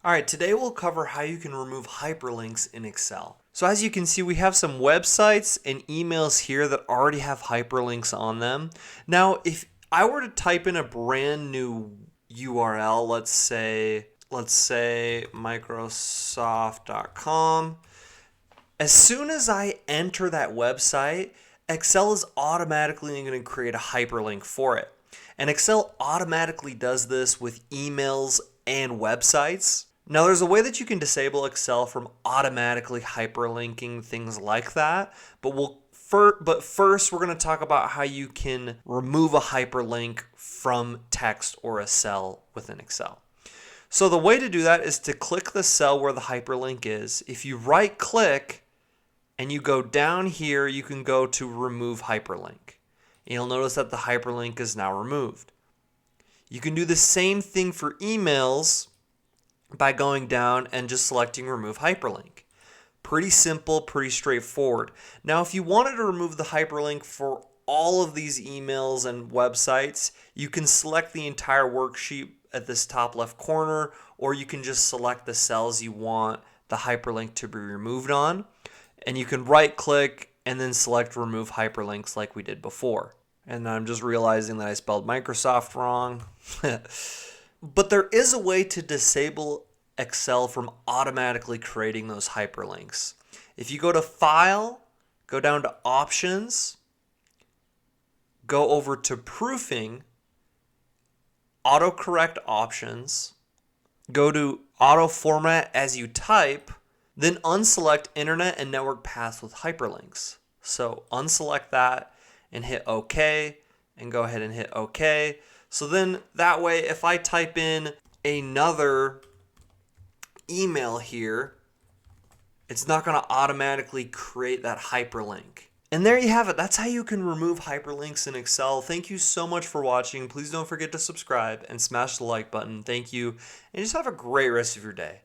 Alright, today we'll cover how you can remove hyperlinks in Excel. So as you can see, we have some websites and emails here that already have hyperlinks on them. Now, if I were to type in a brand new URL, let's say Microsoft.com, as soon as I enter that website, Excel is automatically going to create a hyperlink for it. And Excel automatically does this with emails and websites. Now, there's a way that you can disable Excel from automatically hyperlinking things like that, but first we're going to talk about how you can remove a hyperlink from text or a cell within Excel. So the way to do that is to click the cell where the hyperlink is. If you right click and you go down here, you can go to remove hyperlink. And you'll notice that the hyperlink is now removed. You can do the same thing for emails by going down and just selecting remove hyperlink. Pretty simple, pretty straightforward. Now, if you wanted to remove the hyperlink for all of these emails and websites, you can select the entire worksheet at this top left corner, or you can just select the cells you want the hyperlink to be removed on. And you can right click and then select remove hyperlinks like we did before. And I'm just realizing that I spelled Microsoft wrong. But there is a way to disable Excel from automatically creating those hyperlinks. If you go to File, go down to Options, go over to Proofing, Autocorrect Options, go to Auto Format as you type, then unselect Internet and Network Paths with Hyperlinks. So unselect that and hit OK, and go ahead and hit OK. So then that way, if I type in another email here, it's not going to automatically create that hyperlink. And there you have it. That's how you can remove hyperlinks in Excel. Thank you so much for watching. Please don't forget to subscribe and smash the like button. Thank you. And just have a great rest of your day.